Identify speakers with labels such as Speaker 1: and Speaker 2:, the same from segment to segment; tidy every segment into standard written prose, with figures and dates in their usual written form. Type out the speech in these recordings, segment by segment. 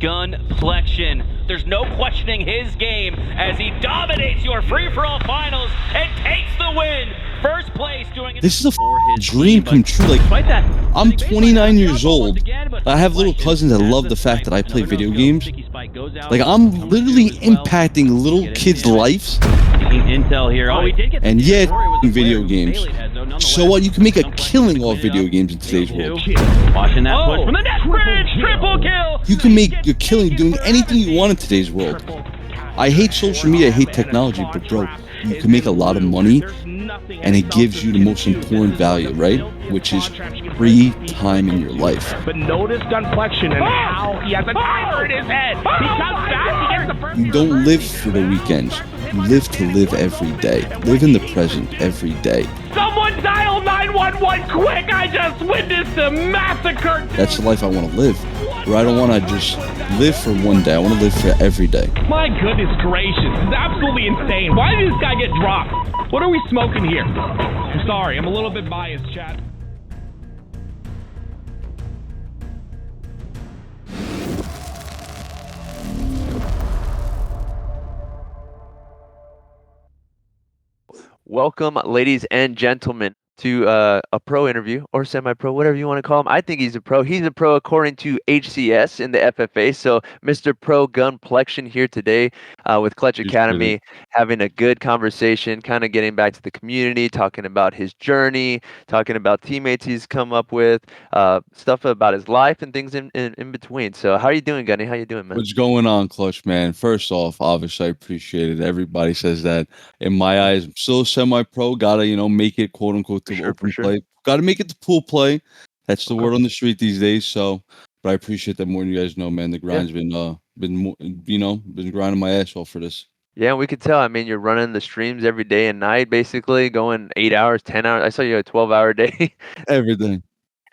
Speaker 1: GUNPLEXION. There's no questioning his game as he dominates your free-for-all finals and takes the win. First place doing it.
Speaker 2: This is a dream come true. Like, I'm 29 years old. I have little cousins that love the fact that I play video games. Like, I'm literally impacting little kids' lives.
Speaker 1: Intel here.
Speaker 2: And yet, video games. So what? You can make a killing off video games in today's world.
Speaker 1: Watching that push from the net bridge, triple kill.
Speaker 2: You can make a killing doing anything you want in today's world. I hate social media, I hate technology, but bro, you can make a lot of money, and it gives you the most important value, right? Which is free time in your life.
Speaker 3: But notice GUNPLEXION and how he has a timer in his head. He comes back, he gets the first.
Speaker 2: You don't live for the weekends. You live to live every day. Live in the present every day.
Speaker 3: Someone dial 911 quick! I just witnessed a massacre!
Speaker 2: That's the life I want to live. Where I don't want to just live for one day. I want to live for every day.
Speaker 3: My goodness gracious, this is absolutely insane. Why did this guy get dropped? What are we smoking here? I'm sorry, I'm a little bit biased, chat.
Speaker 4: Welcome, ladies and gentlemen, to a pro interview or semi-pro, whatever you want to call him. I think he's a pro. He's a pro according to HCS in the FFA. So, Mr. Pro GUNPLEXION here today with Clutch Academy, having a good conversation, kind of getting back to the community, talking about his journey, talking about teammates he's come up with, stuff about his life and things in between. So, how are you doing, Gunny? How you doing, man?
Speaker 2: What's going on, Clutch, man? First off, obviously, I appreciate it. Everybody says that. In my eyes, I'm still semi-pro. Gotta, make it, quote unquote, to open play. Gotta make it to pool play. That's the word on the street these days. So, but I appreciate that more than you guys know, man. The grind's been grinding my ass off for this.
Speaker 4: Yeah, we could tell. I mean, you're running the streams every day and night, basically going 8 hours, 10 hours. I saw you a 12-hour day.
Speaker 2: Everything.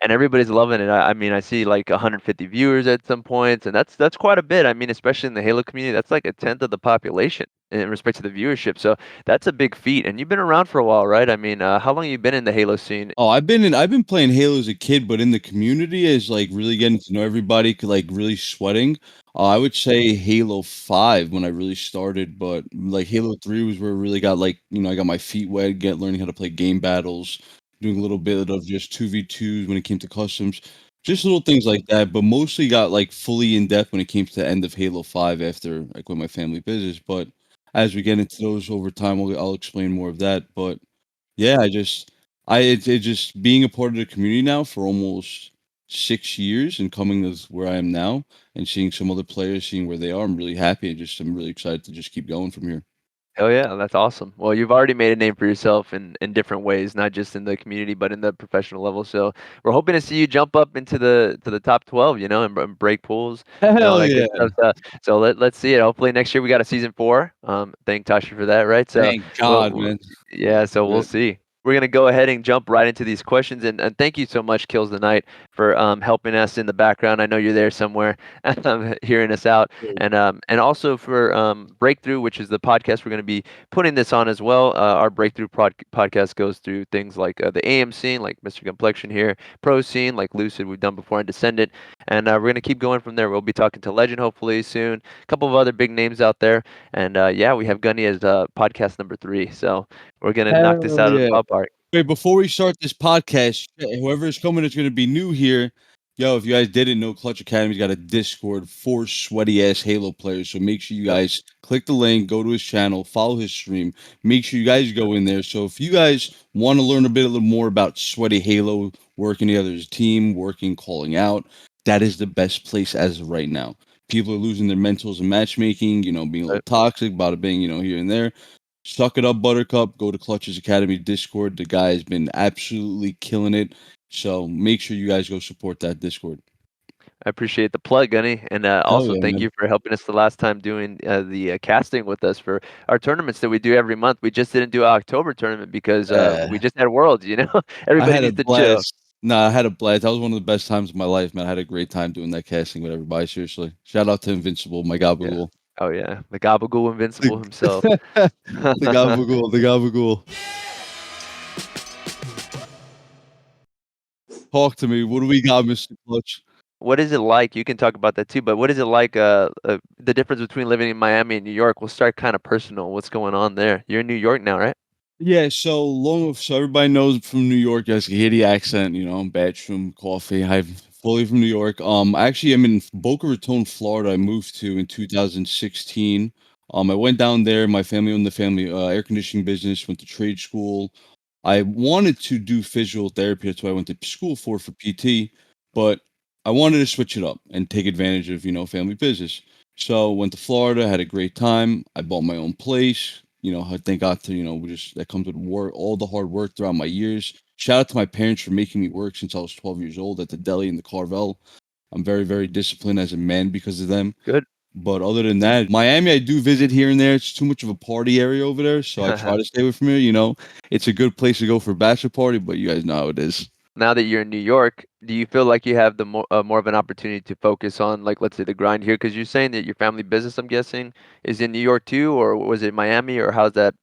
Speaker 4: And everybody's loving it. I mean, I see like 150 viewers at some points, and that's quite a bit. I mean, especially in the Halo community, that's like a tenth of the population in respect to the viewership. So that's a big feat. And you've been around for a while, right? I mean, how long have you been in the Halo scene?
Speaker 2: Oh, I've been playing Halo as a kid, but in the community is like really getting to know everybody, like really sweating. I would say Halo 5 when I really started, but like Halo 3 was where I really got I got my feet wet, learning how to play game battles, doing a little bit of just 2v2s when it came to customs, just little things like that, but mostly got like fully in depth when it came to the end of Halo 5 after I quit my family business. But as we get into those over time, I'll explain more of that. But yeah, it's just being a part of the community now for almost 6 years and coming as where I am now and seeing some other players, seeing where they are. I'm really happy and I'm really excited to just keep going from here.
Speaker 4: Hell yeah, that's awesome. Well, you've already made a name for yourself in different ways, not just in the community, but in the professional level. So we're hoping to see you jump up into the top 12, and break pools and all
Speaker 2: Hell
Speaker 4: that good
Speaker 2: yeah.
Speaker 4: stuff. So let's see it. Hopefully next year we got a season 4. Thank Tasha for that, right? So
Speaker 2: Thank God, man.
Speaker 4: yeah, so we'll see. We're going to go ahead and jump right into these questions. And thank you so much, Kills the Night, for helping us in the background. I know you're there somewhere hearing us out. And also for Breakthrough, which is the podcast we're going to be putting this on as well. Our Breakthrough podcast goes through things like the AM scene, like Mr. GUNPLEXION here, pro scene, like Lucid we've done before, and Descendant. And we're going to keep going from there. We'll be talking to Legend hopefully soon. A couple of other big names out there. And yeah, we have Gunny as podcast number 3. So we're going to knock this out of the ballpark.
Speaker 2: Wait, before we start this podcast, whoever is coming is going to be new here. Yo, if you guys didn't know, Clutch Academy's got a Discord for sweaty-ass Halo players. So make sure you guys click the link, go to his channel, follow his stream. Make sure you guys go in there. So if you guys want to learn a little more about sweaty Halo, working together as a team, working, calling out, that is the best place as of right now. People are losing their mentals in matchmaking, being a little toxic, bada bing, here and there. Suck it up, Buttercup. Go to Clutch's Academy Discord. The guy has been absolutely killing it. So make sure you guys go support that Discord.
Speaker 4: I appreciate the plug, Gunny. And also thank you for helping us the last time doing the casting with us for our tournaments that we do every month. We just didn't do an October tournament because we just had Worlds, Everybody needs to chill.
Speaker 2: No, I had a blast. That was one of the best times of my life, man. I had a great time doing that casting with everybody, seriously. Shout out to Invincible, my Gabagool.
Speaker 4: Yeah. Oh, yeah. The Gabagool Invincible himself.
Speaker 2: The Gabagool. Talk to me. What do we got, Mr. Clutch?
Speaker 4: what is it like? You can talk about that too, but what is it like? The difference between living in Miami and New York. We'll start kind of personal. What's going on there? You're in New York now, right?
Speaker 2: Yeah, so everybody knows I'm from New York. You guys can hear the accent, I'm Batchroom Coffee. I'm fully from New York. Actually, I'm in Boca Raton, Florida. I moved to in 2016. I went down there. My family owned the family air conditioning business. Went to trade school. I wanted to do physical therapy. That's what I went to school for PT. But I wanted to switch it up and take advantage of family business. So went to Florida, had a great time. I bought my own place. I thank God to we just that comes with work, all the hard work throughout my years. Shout out to my parents for making me work since I was 12 years old at the deli in the Carvel. I'm very, very disciplined as a man because of them.
Speaker 4: Good.
Speaker 2: But other than that, Miami, I do visit here and there. It's too much of a party area over there, so I try to stay away from here. It's a good place to go for a bachelor party, but you guys know how it is.
Speaker 4: Now that you're in New York, do you feel like you have the more of an opportunity to focus on, like, let's say, the grind here? Because you're saying that your family business, I'm guessing, is in New York too, or was it Miami, or how's that?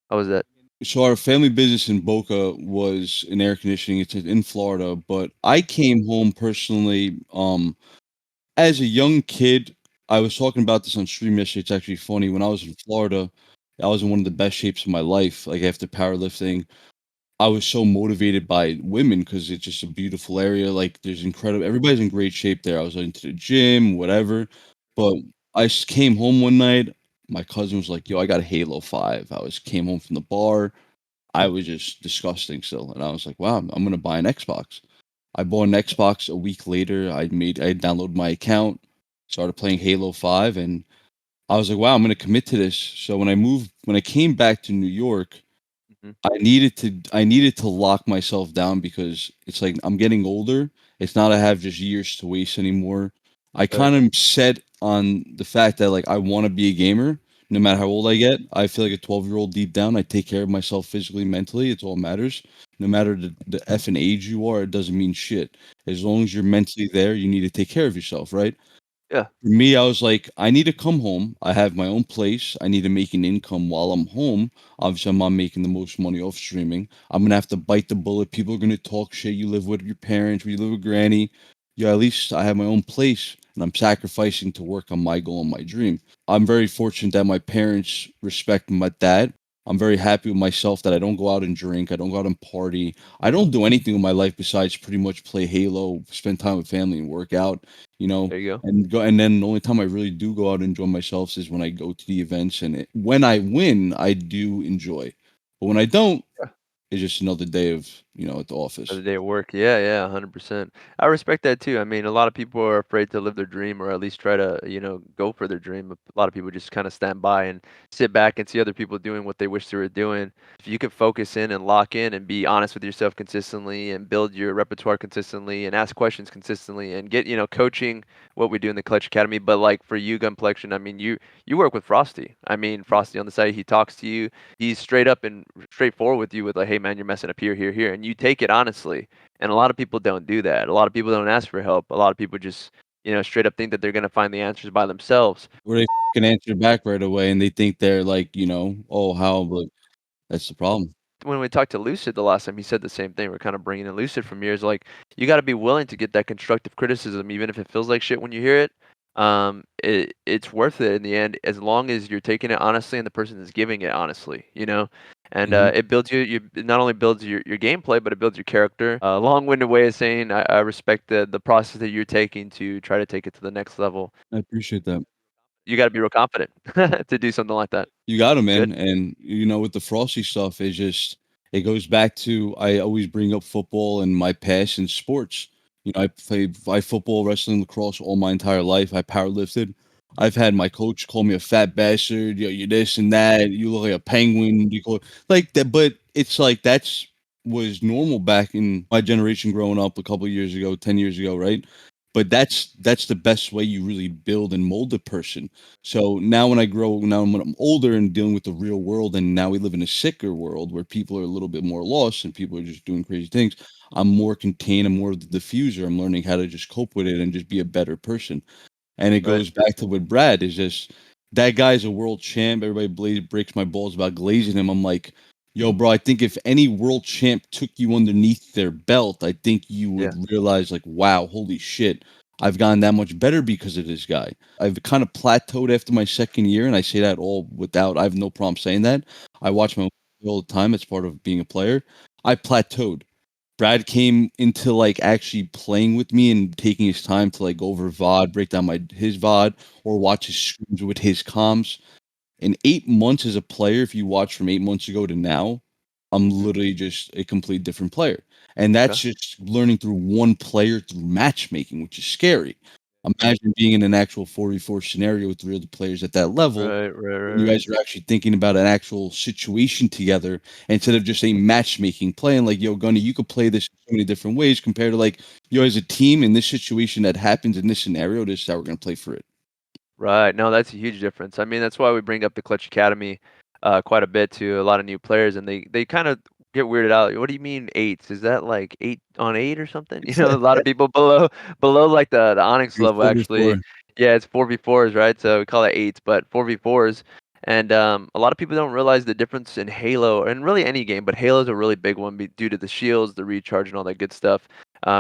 Speaker 4: How was that?
Speaker 2: So our family business in Boca was in air conditioning. It's in Florida, but I came home personally. As a young kid, I was talking about this on stream yesterday. It's actually funny. When I was in Florida, I was in one of the best shapes of my life. Like after powerlifting, I was so motivated by women because it's just a beautiful area. Like there's incredible, everybody's in great shape there. I was into the gym, whatever. But came home one night. My cousin was like, "Yo, I got a Halo 5." Came home from the bar. I was just disgusting still, and I was like, "Wow, I'm gonna buy an Xbox." I bought an Xbox a week later. I downloaded my account, started playing Halo 5, and I was like, "Wow, I'm gonna commit to this." So when I came back to New York,
Speaker 4: Hmm.
Speaker 2: I needed to lock myself down because it's like I'm getting older. It's not I have just years to waste anymore. I
Speaker 4: Right.
Speaker 2: kind of set on the fact that like I want to be a gamer no matter how old I get. I feel like a 12-year-old deep down. I take care of myself physically, mentally. It's all matters. No matter the effing age you are, it doesn't mean shit. As long as you're mentally there, you need to take care of yourself, right?
Speaker 4: Yeah.
Speaker 2: For me, I was like, I need to come home. I have my own place. I need to make an income while I'm home. Obviously, I'm not making the most money off streaming. I'm gonna have to bite the bullet. People are gonna talk shit. You live with your parents. You live with granny. Yeah, at least I have my own place, and I'm sacrificing to work on my goal and my dream. I'm very fortunate that my parents respect my dad. I'm very happy with myself that I don't go out and drink. I don't go out and party. I don't do anything with my life besides pretty much play Halo, spend time with family, and work out. You know,
Speaker 4: There you go.
Speaker 2: and then the only time I really do go out and enjoy myself is when I go to the events, and when I win, I do enjoy. But when I don't, it's just another day of at the office.
Speaker 4: Another day at work. Yeah, yeah, 100%. I respect that too. I mean, a lot of people are afraid to live their dream or at least try to, go for their dream. A lot of people just kind of stand by and sit back and see other people doing what they wish they were doing. If you can focus in and lock in and be honest with yourself consistently and build your repertoire consistently and ask questions consistently and get, coaching, what we do in the Clutch Academy. But like for you, Gunplexion, I mean, you work with Frosty. I mean, Frosty on the side, he talks to you, he's straight up and straightforward with you with like, hey man, you're messing up here, here, here, and you take it honestly. And a lot of people don't do that. A lot of people don't ask for help. A lot of people just, straight up think that they're gonna find the answers by themselves.
Speaker 2: Where they can answer back right away, and they think they're like, oh, how, but that's the problem.
Speaker 4: When we talked to Lucid the last time, he said the same thing. We're kind of bringing in Lucid from years. Like, you got to be willing to get that constructive criticism, even if it feels like shit when you hear it. It's worth it in the end, as long as you're taking it honestly and the person is giving it honestly, And
Speaker 2: Mhm.
Speaker 4: it builds it not only builds your gameplay, but it builds your character. Long-winded way of saying I respect the process that you're taking to try to take it to the next level.
Speaker 2: I appreciate that.
Speaker 4: You got to be real confident to do something like that.
Speaker 2: You got 'em,
Speaker 4: Good.
Speaker 2: man, and, with the Frosty stuff, it goes back to I always bring up football and my past in sports. I played football, wrestling, lacrosse all my entire life. I powerlifted. I've had my coach call me a fat bastard, "You're this and that, you look like a penguin," like that, but it's like was normal back in my generation growing up a couple years ago, 10 years ago, right? But that's the best way you really build and mold a person. So now when I'm older and dealing with the real world, and now we live in a sicker world where people are a little bit more lost and people are just doing crazy things. I'm more contained. I'm more of the diffuser. I'm learning how to just cope with it and just be a better person. And it
Speaker 4: Right.
Speaker 2: goes back to what Brad is just that guy's a world champ. Everybody breaks my balls about glazing him. I'm like, yo, bro, I think if any world champ took you underneath their belt, I think you
Speaker 4: Yeah.
Speaker 2: would realize, like, wow, holy shit. I've gotten that much better because of this guy. I've kind of plateaued after my second year, and I say that all without, I have no problem saying that. I watch my own play all the time. It's part of being a player. I plateaued. Brad came into like actually playing with me and taking his time to like go over VOD, break down his VOD, or watch his streams with his comms. In 8 months as a player, if you watch from 8 months ago to now, I'm literally just a complete different player. And that's just learning through one player through matchmaking, which is scary. Imagine being in an actual 4v4 scenario with three other players at that level. And you guys are actually thinking about an actual situation together instead of just a matchmaking play. And like, yo, Gunny, you could play this in so many different ways compared to like, yo, as a team in this situation that happens in this scenario, this is how we're going to play for it.
Speaker 4: Right. No, that's a huge difference. I mean, that's why we bring up the Clutch Academy quite a bit to a lot of new players, and they kind of get weirded out. What do you mean eights? Is that like 8 on 8 or something? You know, a lot of people below like the Onyx
Speaker 2: It's
Speaker 4: level actually.
Speaker 2: 4v4.
Speaker 4: Yeah, it's 4v4s, right? So we call it eights, but 4v4s. And a lot of people don't realize the difference in Halo and really any game, but Halo's a really big one due to the shields, the recharge, and all that good stuff.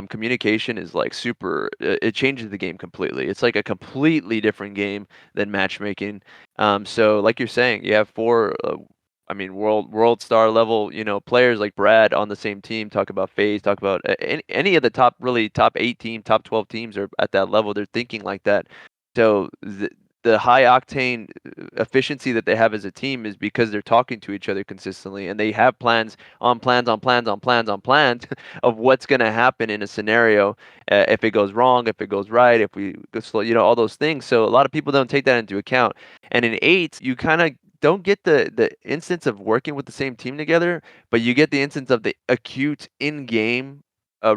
Speaker 4: Communication is like super. It changes the game completely. It's like a completely different game than matchmaking. So like you're saying, you have four. I mean, world star level, players like Brad on the same team. Talk about FaZe. Talk about any of the top 8 team, top 12 teams are at that level. They're thinking like that. So the high octane efficiency that they have as a team is because they're talking to each other consistently, and they have plans on plans on plans on plans on plans of what's going to happen in a scenario, if it goes wrong, if it goes right, if we go slow, all those things. So a lot of people don't take that into account. And in eight, you kind of don't get the instance of working with the same team together, but you get the instance of the acute in-game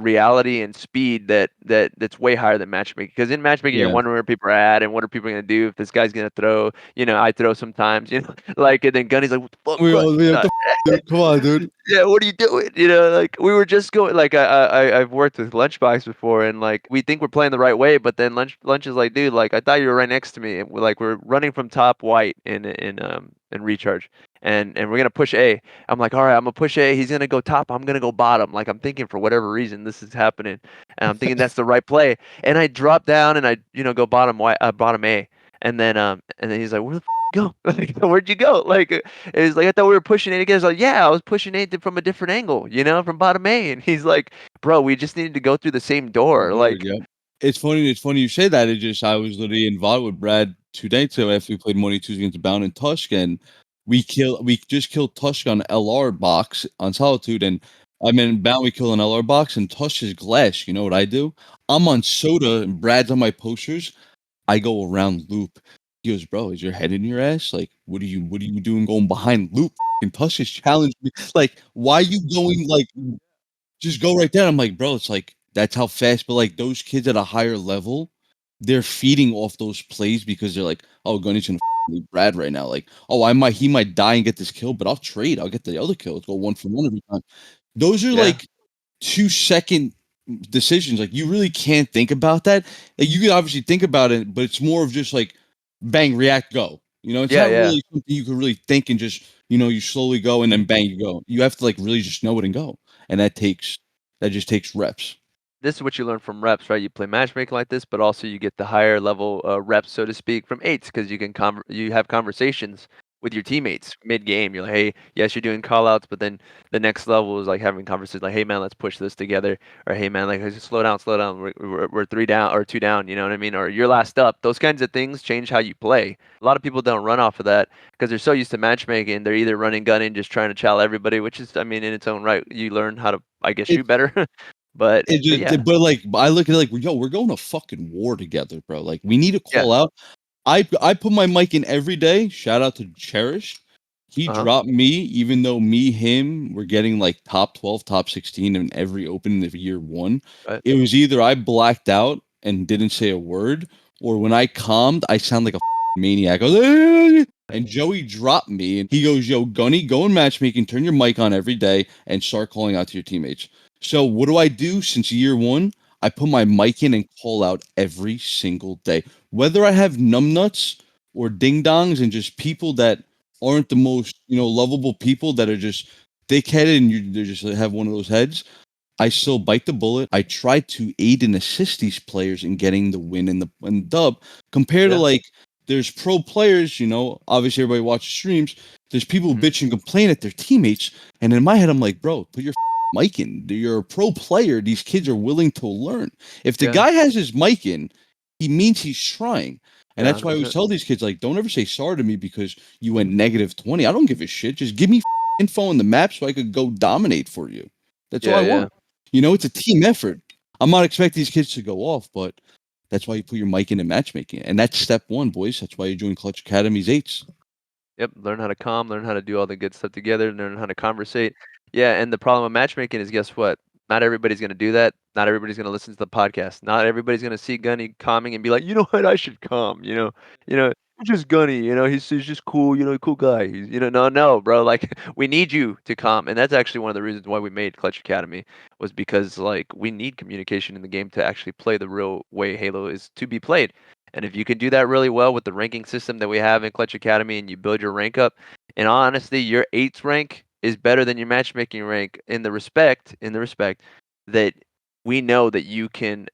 Speaker 4: reality and speed that's way higher than matchmaking. Because in matchmaking, you're
Speaker 2: Yeah.
Speaker 4: wondering where people are at and what are people going to do if this guy's going to throw. I throw sometimes, like, and then Gunny's like, what the fuck,
Speaker 2: What
Speaker 4: bro?
Speaker 2: the dude? Come on, dude.
Speaker 4: Yeah, what are you doing? Like we were just going. Like I've worked with Lunchbox before, and like we think we're playing the right way, but then Lunch is like, dude, like I thought you were right next to me. And we're running from top white in recharge, and we're gonna push A. I'm like, all right, I'm gonna push A. He's gonna go top. I'm gonna go bottom. Like I'm thinking for whatever reason this is happening, and I'm thinking that's the right play. And I drop down and I go bottom white, bottom A, and then he's like, where the go? Like, where'd you go? Like, it was like, I thought we were pushing it again. I was like, yeah, I was pushing it from a different angle, from bottom A. And he's like, bro, we just needed to go through the same door. Like,
Speaker 2: Yep. It's funny you say that. I was literally involved with Brad 2 days ago after we played Money Tuesday against Bound and Tusk, and we just killed Tusk on LR box on Solitude, and I mean Bound we killed an LR box and Tusk is glass. You know what I do? I'm on soda and Brad's on my posters. I go around loop. He goes, bro, is your head in your ass? Like, what are you doing going behind loop? And Tusk has challenged me. Like, why are you going like just go right there? I'm like, bro, it's like that's how fast, but like those kids at a higher level, they're feeding off those plays because they're like, oh, Gunny's gonna leave Brad right now. Like, oh, he might die and get this kill, but I'll trade. I'll get the other kill. Let's go 1 for 1 every time. Those are
Speaker 4: yeah,
Speaker 2: like 2 second decisions. Like you really can't think about that. Like you can obviously think about it, but it's more of just like bang, react, go. It's
Speaker 4: yeah,
Speaker 2: not
Speaker 4: yeah.
Speaker 2: really something you can really think and just you slowly go and then bang, you go. You have to like really just know it and go, and that just takes reps.
Speaker 4: This is what you learn from reps, right? You play matchmaking like this, but also you get the higher level reps, so to speak, from eights because you can you have conversations with your teammates mid game. You're like, hey, yes, you're doing call outs, but then the next level is like having conversations like, hey man, let's push this together, or hey man, like slow down, we're 3 down or 2 down, you know what I mean? Or you're last up. Those kinds of things change how you play. A lot of people don't run off of that because they're so used to matchmaking. They're either running gunning, just trying to chow everybody, which is, I mean, in its own right, you learn how to, I guess, shoot better. But yeah,
Speaker 2: But like I look at it like, yo, we're going to fucking war together, bro. Like we need to
Speaker 4: yeah,
Speaker 2: call out. I put my mic in every day. Shout out to Cherish. He
Speaker 4: uh-huh,
Speaker 2: dropped me, even though him, we're getting like top 12, top 16 in every opening of year one.
Speaker 4: right.
Speaker 2: It was either I blacked out and didn't say a word, or when I calmed, I sound like a maniac. I was like, and Joey dropped me, and he goes, "Yo, Gunny, go in matchmaking, turn your mic on every day, and start calling out to your teammates." So what do I do since year one? I put my mic in and call out every single day, whether I have numbnuts or ding dongs and just people that aren't the most lovable people that are just thick-headed and they just have one of those heads. I still bite the bullet. I try to aid and assist these players in getting the win and the dub. Compared to
Speaker 4: Yeah.
Speaker 2: like, there's pro players, obviously everybody watches streams. There's people who bitch and complain at their teammates, and in my head I'm like, bro, put your mic in. You're a pro player. These kids are willing to learn. If the
Speaker 4: Yeah.
Speaker 2: guy has his mic in, he means he's trying. And
Speaker 4: Yeah,
Speaker 2: that's why I always
Speaker 4: 100%.
Speaker 2: tell these kids, like, don't ever say sorry to me because you went -20. I don't give a shit. Just give me info on the map so I could go dominate for you. That's all
Speaker 4: Yeah,
Speaker 2: I
Speaker 4: yeah.
Speaker 2: want. It's a team effort. I'm not expecting these kids to go off, but that's why you put your mic in matchmaking. And that's step one, boys. That's why you join Clutch Academy's 8s.
Speaker 4: Yep, learn how to calm, learn how to do all the good stuff together, learn how to conversate. Yeah, and the problem with matchmaking is guess what? Not everybody's gonna do that. Not everybody's gonna listen to the podcast. Not everybody's gonna see Gunny calming and be like, you know what, I should calm, it's just Gunny, he's just cool, cool guy. He's no, bro. Like we need you to calm. And that's actually one of the reasons why we made Clutch Academy was because like we need communication in the game to actually play the real way Halo is to be played. And if you can do that really well with the ranking system that we have in Clutch Academy and you build your rank up, in all honesty, your 8th rank is better than your matchmaking rank in the respect that we know that you can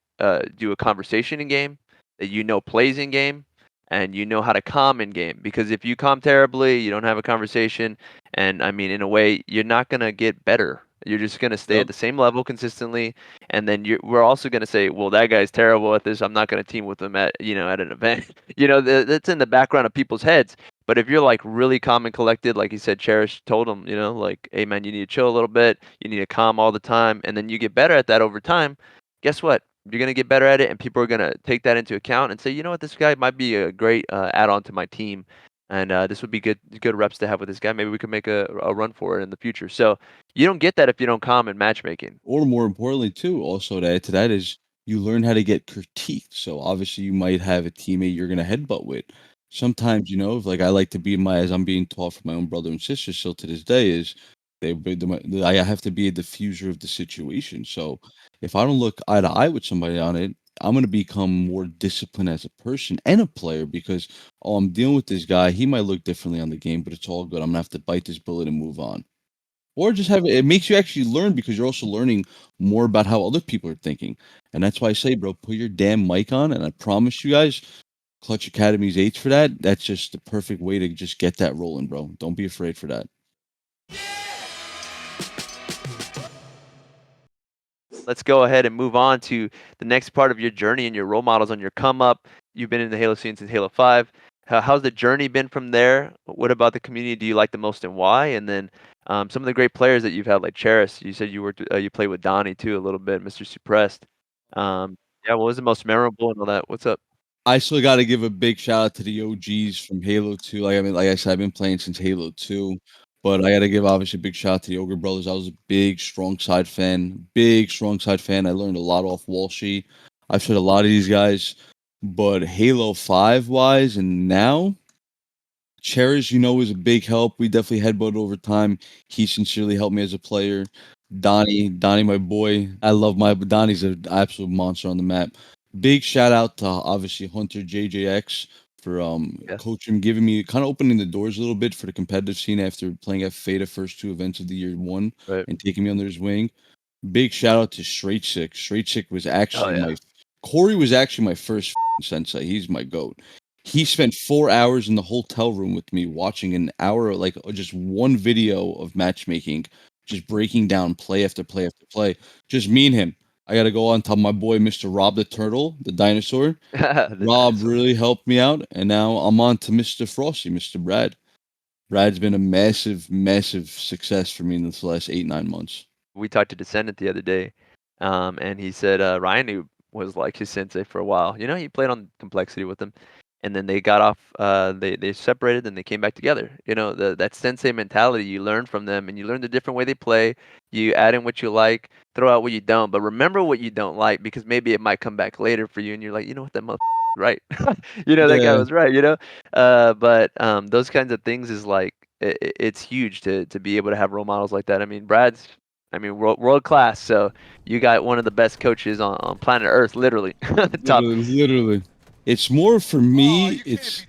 Speaker 4: do a conversation in game, that plays in game, and you know how to calm in game. Because if you calm terribly, you don't have a conversation, and I mean, in a way, you're not gonna get better. You're just gonna stay at
Speaker 2: Yep.
Speaker 4: the same level consistently, and then we're also gonna say, well, that guy's terrible at this. I'm not gonna team with him at an event. That's in the background of people's heads. But if you're like really calm and collected, like you said, Cherish told him, like, hey man, you need to chill a little bit. You need to calm all the time, and then you get better at that over time. Guess what? You're gonna get better at it, and people are gonna take that into account and say, you know what, this guy might be a great add-on to my team, and this would be good reps to have with this guy. Maybe we could make a run for it in the future. So you don't get that if you don't calm in matchmaking.
Speaker 2: Or more importantly, too, also to add to that is you learn how to get critiqued. So obviously you might have a teammate you're gonna headbutt with. Sometimes, like I like to be as I'm being taught from my own brother and sister still to this day is I have to be a diffuser of the situation. So if I don't look eye to eye with somebody on it, I'm gonna become more disciplined as a person and a player because I'm dealing with this guy. He might look differently on the game, but it's all good. I'm gonna have to bite this bullet and move on. Or just have it makes you actually learn because you're also learning more about how other people are thinking. And that's why I say, bro, put your damn mic on, and I promise you guys, Clutch Academy's 8s for that. That's just the perfect way to just get that rolling, bro. Don't be afraid for that.
Speaker 4: Let's go ahead and move on to the next part of your journey and your role models on your come up. You've been in the Halo scene since Halo 5. How's the journey been from there? What about the community do you like the most and why? And then some of the great players that you've had, like Cheris. You said you played with Donnie too a little bit, Mr. Suppressed. Yeah, what was the most memorable and all that? What's up?
Speaker 2: I still got to give a big shout out to the OGs from Halo 2. Like I said, I've been playing since Halo 2, but I got to give obviously a big shout out to the Ogre Brothers. I was a big strong side fan. I learned a lot off Walshy. I've said a lot of these guys, but Halo 5 wise and now, Cherish, is a big help. We definitely headbutted over time. He sincerely helped me as a player. Donnie, my boy. Donnie's an absolute monster on the map. Big shout out to obviously Hunter JJX for
Speaker 4: Yeah.
Speaker 2: coaching, giving me kind of opening the doors a little bit for the competitive scene after playing at FATA first 2 events of the year 1
Speaker 4: Right.
Speaker 2: and taking me under his wing. Big shout out to Straight Sick. Straight Sick was actually
Speaker 4: yeah.
Speaker 2: Corey was actually my first sensei. He's my goat. He spent 4 hours in the hotel room with me watching an hour, like just one video of matchmaking, just breaking down play after play after play. Just me and him. I got to go on top of my boy, Mr. Rob the Turtle, the dinosaur.
Speaker 4: The
Speaker 2: Rob
Speaker 4: dinosaur.
Speaker 2: really helped me out. And now I'm on to Mr. Frosty, Mr. Brad. Brad's been a massive, massive success for me in this last 8-9 months.
Speaker 4: We talked to Descendant the other day, and he said Ryan who was like his sensei for a while. He played on Complexity with him, and then they got off. They separated, and they came back together. That sensei mentality you learn from them, and you learn the different way they play. You add in what you like, throw out what you don't, but remember what you don't like because maybe it might come back later for you, and you're like, you know what, that mother right. That guy
Speaker 2: Yeah.
Speaker 4: was right. But those kinds of things is like it's huge to be able to have role models like that. I mean, world class. So you got one of the best coaches on planet Earth, literally. Top.
Speaker 2: Literally. It's more for me. It's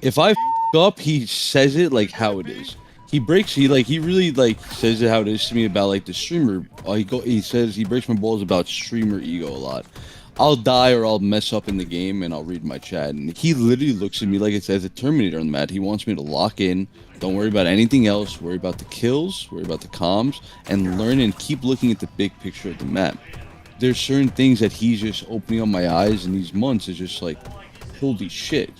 Speaker 2: if I up, he says it like how it is. He really like says it how it is to me about like the streamer. He says he breaks my balls about streamer ego a lot. I'll die or I'll mess up in the game and I'll read my chat, and he literally looks at me like it says a Terminator on the mat. He wants me to lock in, don't worry about anything else, worry about the kills, worry about the comms, and learn and keep looking at the big picture of the map. There's certain things that he's just opening up my eyes in these months. Is just like, holy shit.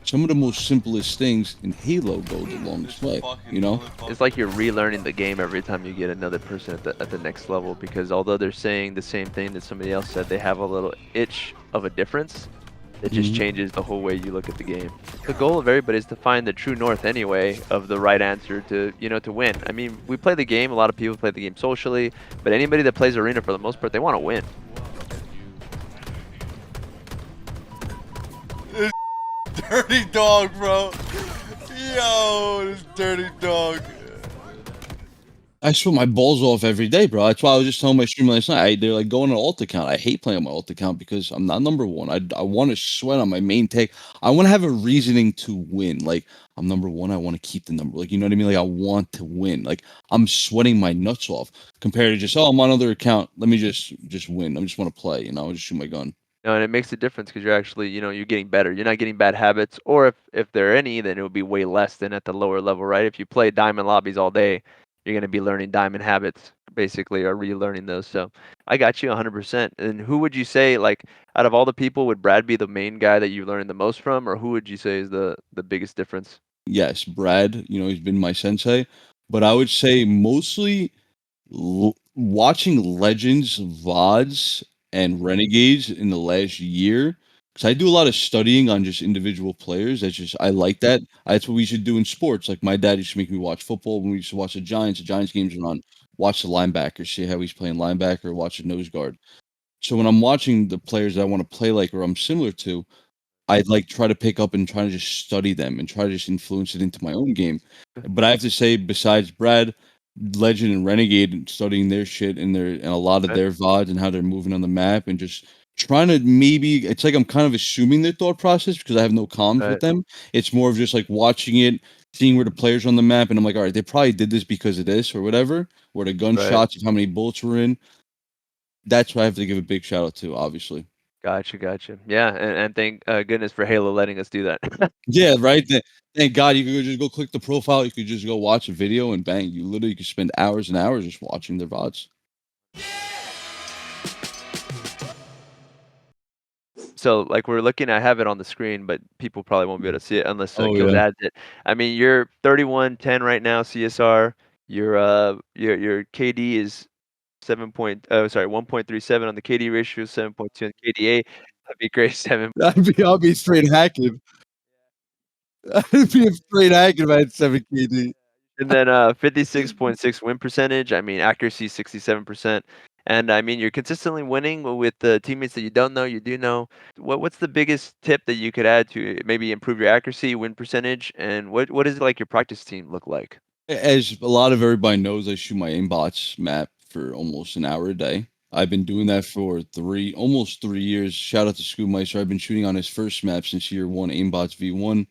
Speaker 2: Some of the most simplest things in Halo go the longest way, you know?
Speaker 4: It's like you're relearning the game every time you get another person at the next level, because although they're saying the same thing that somebody else said, they have a little itch of a difference that just
Speaker 2: Mhm.
Speaker 4: changes the whole way you look at the game. The goal of everybody is to find the true north anyway of the right answer to, to win. I mean, we play the game, a lot of people play the game socially, but anybody that plays Arena for the most part, they want to win.
Speaker 5: Dirty dog, bro. Yo, this dirty dog.
Speaker 2: I sweat my balls off every day, bro. That's why I was just telling my stream last night. They're like, go on an alt account. I hate playing on my alt account because I'm not number one. I want to sweat on my main take. I want to have a reasoning to win. Like, I'm number one. I want to keep the number. Like, you know what I mean? Like, I want to win. Like, I'm sweating my nuts off compared to just, oh, I'm on another account. Let me just win. I just want to play. You know, just shoot my gun.
Speaker 4: No, and it makes a difference because you're actually, you're getting better. You're not getting bad habits, or if there are any, then it would be way less than at the lower level, right? If you play diamond lobbies all day, you're gonna be learning diamond habits, basically, or relearning those. So I got you 100%. And who would you say, like, out of all the people, would Brad be the main guy that you learned the most from, or who would you say is the biggest difference?
Speaker 2: Yes, Brad, he's been my sensei, but I would say mostly watching Legends, VODs, and Renegades in the last year, because I do a lot of studying on just individual players. I like that. That's what we should do in sports. Like my dad used to make me watch football when we used to watch the Giants games are on. Watch the linebacker, see how he's playing linebacker, watch the nose guard. So when I'm watching the players that I want to play like or I'm similar to, I'd like try to pick up and try to just study them and try to just influence it into my own game. But I have to say, besides Brad, Legend and Renegade and studying their shit and a lot of
Speaker 4: Right,
Speaker 2: their VODs and how they're moving on the map and just trying to maybe it's like I'm kind of assuming their thought process because I have no comms with
Speaker 4: right,
Speaker 2: them. It's more of just like watching it, seeing where the players are on the map, and I'm like, all right, they probably did this because of this or whatever, or the
Speaker 4: right.
Speaker 2: gunshots of how many bullets were in. That's what I have to give a big shout out to, obviously.
Speaker 4: Gotcha, gotcha. Yeah, and thank goodness for Halo letting us do that.
Speaker 2: Yeah, right. Thank God you could just go click the profile. You could just go watch a video and bang. You literally could spend hours and hours just watching their VODs.
Speaker 4: So, like, we're looking, I have it on the screen, but people probably won't be able to see it unless
Speaker 2: Oh
Speaker 4: Kills
Speaker 2: yeah.
Speaker 4: adds it. I mean, you're 31-10 right now, CSR. Your KD is 1.37 on the KD ratio, 7.2 on the KDA. That'd be great.
Speaker 2: I'll be straight hacking. I'd be straight hacking if I had 7 KD.
Speaker 4: And then 56.6 win percentage. I mean, accuracy 67%. And I mean, you're consistently winning with the teammates that you don't know, you do know. What's the biggest tip that you could add to maybe improve your accuracy, win percentage, and what is it like your practice team look like?
Speaker 2: As a lot of everybody knows, I shoot my aimbots map for almost an hour a day. I've been doing that for almost 3 years. Shout out to Schoolmeister. I've been shooting on his first map since year one, aimbots V1.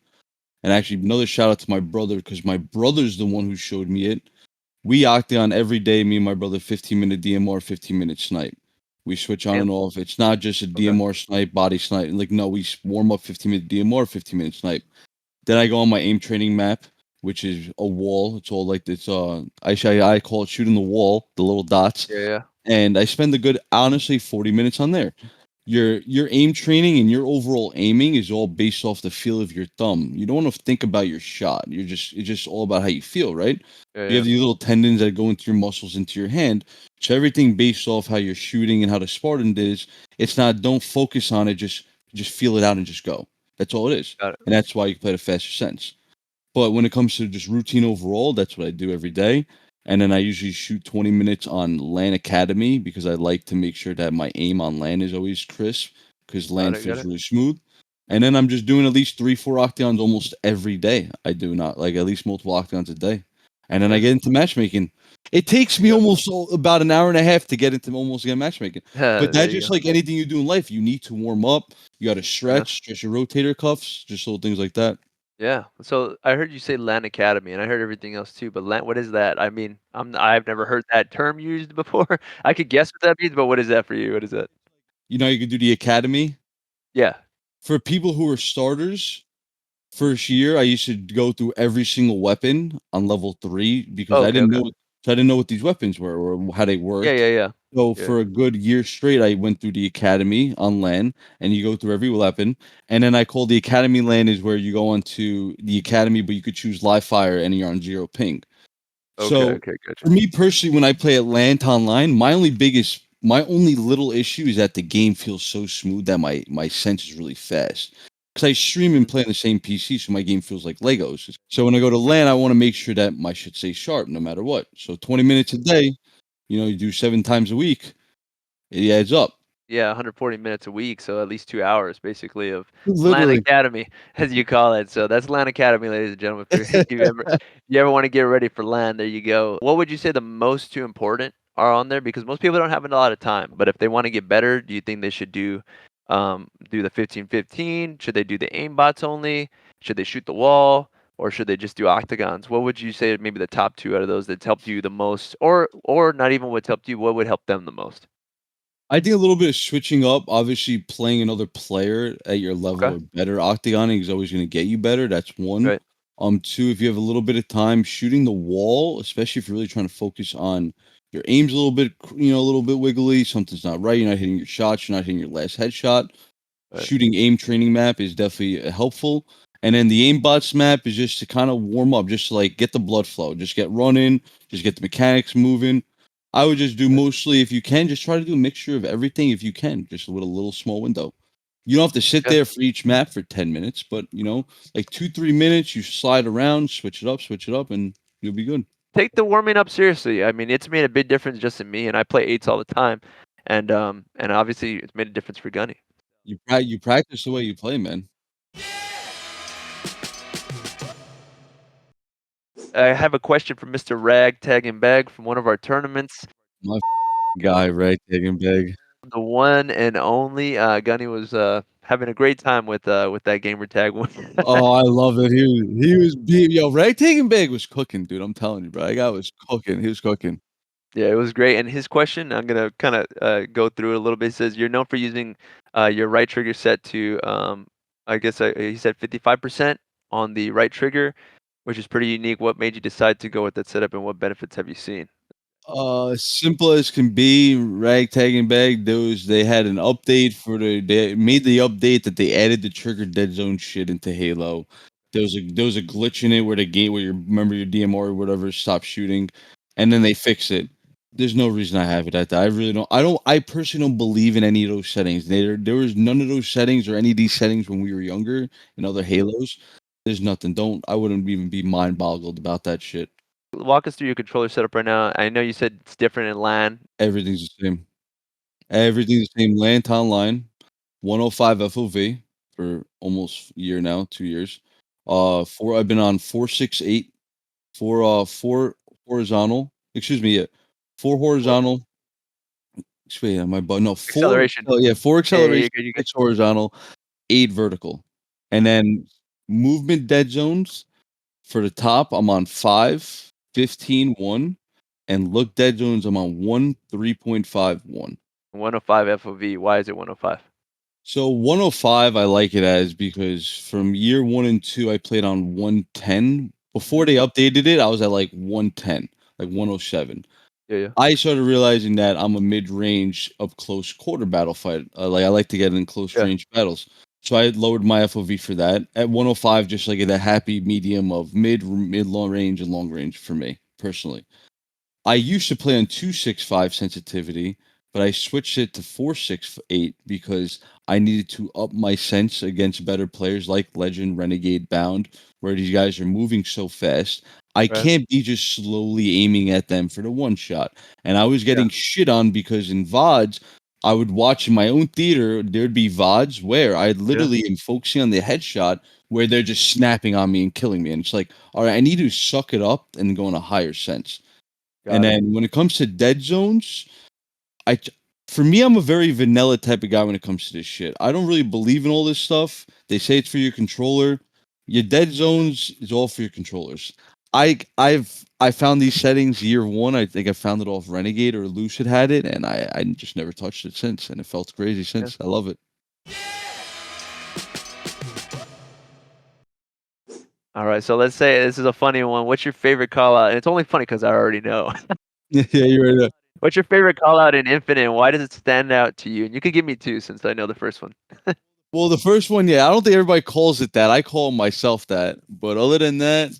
Speaker 2: And actually, another shout out to my brother because my brother's the one who showed me it. We octagon every day, me and my brother, 15-minute DMR, 15-minute snipe. We switch on
Speaker 4: Damn.
Speaker 2: and off. It's not just a
Speaker 4: Okay.
Speaker 2: DMR snipe, body snipe. Like, no, we warm up 15-minute DMR, 15-minute snipe. Then I go on my aim training map, which is a wall. It's all like this. I call it shooting the wall, the little dots.
Speaker 4: Yeah, yeah.
Speaker 2: And I spend a good, honestly, 40 minutes on there. Your aim training and your overall aiming is all based off the feel of your thumb. You don't want to think about your shot. It's just all about how you feel, right?
Speaker 4: Yeah,
Speaker 2: You
Speaker 4: yeah.
Speaker 2: have these little tendons that go into your muscles, into your hand. So everything based off how you're shooting and how the Spartan is. It's not don't focus on it, just feel it out and just go. That's all it is.
Speaker 4: Got it.
Speaker 2: And that's why you play the faster sense. But when it comes to just routine overall, that's what I do every day. And then I usually shoot 20 minutes on LAN Academy because I like to make sure that my aim on LAN is always crisp because LAN
Speaker 4: Got
Speaker 2: feels
Speaker 4: it.
Speaker 2: really smooth. And then I'm just doing at least 3-4 octagons almost every day. I do not like at least multiple octagons a day. And then I
Speaker 4: Okay.
Speaker 2: get into matchmaking. It takes me
Speaker 4: Yeah.
Speaker 2: almost about an hour and a half to get into almost again matchmaking. But
Speaker 4: There
Speaker 2: that's
Speaker 4: you
Speaker 2: just
Speaker 4: go.
Speaker 2: like anything you do in life. You need to warm up. You got to stretch your rotator cuffs, just little things like that.
Speaker 4: Yeah. So I heard you say LAN Academy, and I heard everything else too. But LAN, what is that? I mean, I've never heard that term used before. I could guess what that means, but what is that for you? What is that?
Speaker 2: You know, you could do the academy
Speaker 4: Yeah.
Speaker 2: for people who are starters. First year, I used to go through every single weapon on level 3 because
Speaker 4: Oh,
Speaker 2: I
Speaker 4: okay.
Speaker 2: didn't
Speaker 4: Okay.
Speaker 2: know so I didn't know what these weapons were or how they
Speaker 4: Yeah.
Speaker 2: worked.
Speaker 4: Yeah. Yeah.
Speaker 2: So
Speaker 4: Yeah.
Speaker 2: for a good year straight, I went through the academy on LAN, and you go through every weapon. And then I call the academy LAN is where you go onto the academy, but you could choose live fire and you're on 0 ping.
Speaker 4: Okay.
Speaker 2: So
Speaker 4: Okay. Gotcha.
Speaker 2: for me personally, when I play Atlanta online, my only little issue is that the game feels so smooth that my sense is really fast. Because I stream and
Speaker 4: Mhm.
Speaker 2: play on the same PC, so my game feels like Legos. So when I go to LAN, I want to make sure that my shit stays sharp no matter what. So 20 minutes a day, you do 7 times a week, it adds up.
Speaker 4: Yeah, 140 minutes a week, so at least 2 hours basically of LAN
Speaker 2: Literally.
Speaker 4: Academy, as you call it. So that's LAN Academy, ladies and gentlemen. If you ever want to get ready for LAN, there you go. What would you say the most two important are on there? Because most people don't have a lot of time, but if they want to get better, do you think they should do the 15-15? Should they do the aimbots only? Should they shoot the wall? Or should they just do octagons? What would you say maybe the top two out of those that's helped you the most? Or not even what's helped you, what would help them the most?
Speaker 2: I think a little bit of switching up, obviously playing another player at your level
Speaker 4: Okay.
Speaker 2: or better, octagoning is always going to get you better. That's one.
Speaker 4: Right.
Speaker 2: Two, if you have a little bit of time shooting the wall, especially if you're really trying to focus on your aim's a little bit, a little bit wiggly, something's not right. You're not hitting your shots. You're not hitting your last headshot.
Speaker 4: Right.
Speaker 2: Shooting aim training map is definitely helpful. And then the aimbots map is just to kind of warm up, just to like get the blood flow, just get running, just get the mechanics moving. I would just do
Speaker 4: Right.
Speaker 2: mostly, if you can, just try to do a mixture of everything if you can, just with a little small window. You don't have to sit
Speaker 4: Yeah.
Speaker 2: there for each map for 10 minutes, but like 2, 3 minutes, you slide around, switch it up, and you'll be good.
Speaker 4: Take the warming up seriously. I mean, it's made a big difference just in me, and I play eights all the time, and obviously it's made a difference for Gunny.
Speaker 2: You practice the way you play, man.
Speaker 4: I have a question from Mr. Ragtag and Bag from one of our tournaments.
Speaker 2: My guy, right? Taking big.
Speaker 4: The one and only Gunny was having a great time with that gamer tag win.
Speaker 2: Oh, I love it. He was beat. Yo, Rag Taking Big was cooking, dude. I'm telling you, bro. That guy was cooking. He was cooking.
Speaker 4: Yeah, it was great. And his question, I'm gonna kind of go through it a little bit. It says you're known for using your right trigger set to, I guess he said 55% on the right trigger, which is pretty unique. What made you decide to go with that setup, and what benefits have you seen?
Speaker 2: Simple as can be. Ragtag and Bag. They had an update they made the update that they added the trigger dead zone shit into Halo. There was a glitch in it where the game where you remember your DMR or whatever stopped shooting, and then they fixed it. There's no reason I have it at that. I really don't. I personally don't believe in any of those settings. There was none of those settings or any of these settings when we were younger in other Halos. There's nothing. Don't. I wouldn't even be mind boggled about that shit.
Speaker 4: Walk us through your controller setup right now. I know you said it's different in LAN.
Speaker 2: Everything's the same. Everything's the same. Lanton line, 105 FOV for almost a year now, 2 years. I've been on 468, four horizontal. Excuse me, yeah, four
Speaker 4: Or
Speaker 2: horizontal. Wait, my butt. No, four.
Speaker 4: acceleration.
Speaker 2: Oh yeah, four
Speaker 4: Yeah, yeah,
Speaker 2: acceleration,
Speaker 4: you're good. You're good.
Speaker 2: 6 horizontal, 8 vertical, and then movement dead zones for the top. I'm on 5, 15, 1, and look dead zones. I'm on 1, 3.5, 1.
Speaker 4: 105 FOV. Why is it 105?
Speaker 2: So 105, I like it as because from year 1 and 2, I played on 110. Before
Speaker 4: Hmm.
Speaker 2: they updated it, I was at like 110, like 107.
Speaker 4: Yeah, yeah.
Speaker 2: I started realizing that I'm a mid-range up close quarter battle fight. Like I like to get in close
Speaker 4: Yeah.
Speaker 2: range battles. So I lowered my FOV for that at 105, just like at a happy medium of mid long range and long range for me personally. I used to play on 265 sensitivity, but I switched it to 468 because I needed to up my sense against better players like Legend, Renegade, Bound, where these guys are moving so fast. I
Speaker 4: Right.
Speaker 2: can't be just slowly aiming at them for the one shot. And I was
Speaker 4: Yeah.
Speaker 2: getting shit on because in VODs, I would watch in my own theater, there'd be VODs where I
Speaker 4: Yeah.
Speaker 2: literally am focusing on the headshot where they're just snapping on me and killing me. And it's like, all right, I need to suck it up and go in a higher sense. And
Speaker 4: Got it.
Speaker 2: then when it comes to dead zones, I for me, I'm a very vanilla type of guy when it comes to this shit. I don't really believe in all this stuff. They say it's for your controller. Your dead zones is all for your controllers. I found these settings year one. I think I found it off Renegade or Lucid had it, and I just never touched it since, and it felt crazy
Speaker 4: Yeah.
Speaker 2: since. I love it.
Speaker 4: All right, so let's say this is a funny one. What's your favorite call out? And it's only funny because I already know.
Speaker 2: Yeah, you're right.
Speaker 4: What's your favorite call out in Infinite? And why does it stand out to you? And you could give me two since I know the first one.
Speaker 2: Well, the first one, yeah, I don't think everybody calls it that. I call myself that. But other than that,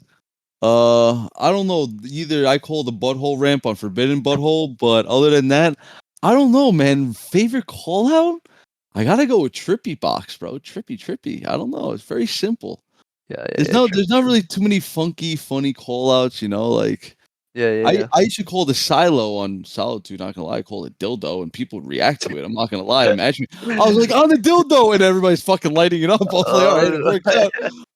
Speaker 2: I don't know. Either I call the butthole ramp on Forbidden Butthole, but other than that, I don't know, man. Favorite call out? I gotta go with Trippy Box, bro. Trippy. I don't know. It's very simple.
Speaker 4: Yeah,
Speaker 2: There's not really too many funky, funny call outs, you know, like
Speaker 4: yeah.
Speaker 2: I used to call the silo on Solitude, not gonna lie, I call it dildo, and people react to it. I'm not gonna lie. Imagine I was like on the dildo, and everybody's fucking lighting it up. I was like, all right, it works out.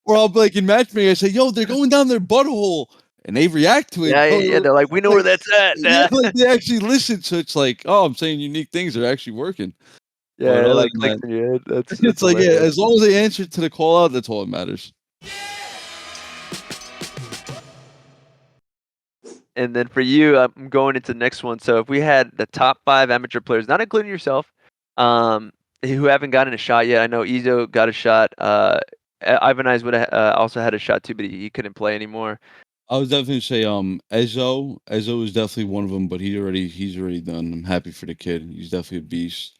Speaker 2: Or I'll be like in matchmaking, I say, yo, they're going down their butthole, and they react to it, bro.
Speaker 4: Yeah. They're like, we know
Speaker 2: Like,
Speaker 4: where that's at.
Speaker 2: yeah, like they actually listen. So it's like, oh, I'm saying unique things are actually working. But
Speaker 4: It
Speaker 2: other
Speaker 4: like
Speaker 2: than
Speaker 4: clicks
Speaker 2: that,
Speaker 4: in your head. That's
Speaker 2: it's like, yeah,
Speaker 4: hilarious.
Speaker 2: as long as they answer to the call out, that's all that matters.
Speaker 4: And then for you, I'm going into the next one. So if we had the top 5 amateur players, not including yourself, who haven't gotten a shot yet. I know Ezo got a shot. Ivan Eyes would have also had a shot too, but he couldn't play anymore.
Speaker 2: I would definitely say Ezo. Ezo is definitely one of them, but he's already done. I'm happy for the kid. He's definitely a beast.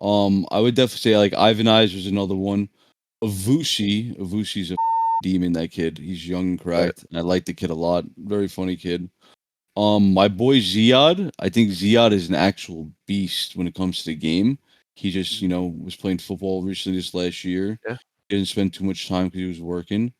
Speaker 2: I would definitely say like Ivan Eyes was another one. Avushi's a demon. That kid. He's young and cracked. And I like the kid a lot. Very funny kid. My boy Ziad. I think Ziad is an actual beast when it comes to the game. He just was playing football recently this last year.
Speaker 4: Yeah.
Speaker 2: Didn't spend too much time because he was working.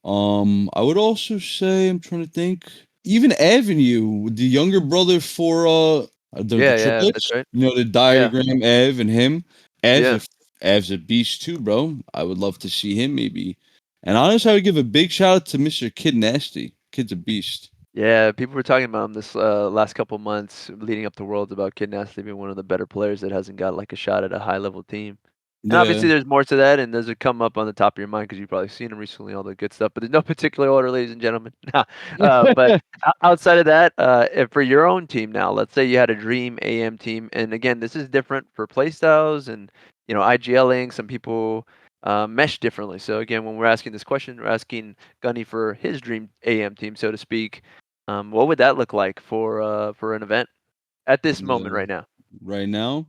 Speaker 2: I would also say I'm trying to think. Even Avenue, the younger brother for the
Speaker 4: Yeah,
Speaker 2: triplets,
Speaker 4: that's right.
Speaker 2: the diagram Ev and him.
Speaker 4: Yeah.
Speaker 2: Ev's a beast too, bro. I would love to see him maybe. And honestly, I would give a big shout out to Mr. Kid Nasty. Kid's a beast.
Speaker 4: Yeah, people were talking about him this last couple months leading up to Worlds about Kid Nasty being one of the better players that hasn't got like a shot at a high level team. And
Speaker 2: Yeah.
Speaker 4: obviously, there's more to that, and those would come up on the top of your mind because you've probably seen him recently, all the good stuff. But there's no particular order, ladies and gentlemen. But outside of that, if for your own team now, let's say you had a dream AM team, and again, this is different for playstyles and IGLing. Some people mesh differently. So again, when we're asking this question, we're asking Gunny for his dream AM team, so to speak. What would that look like for an event at this moment
Speaker 2: Yeah.
Speaker 4: right now?
Speaker 2: Right now,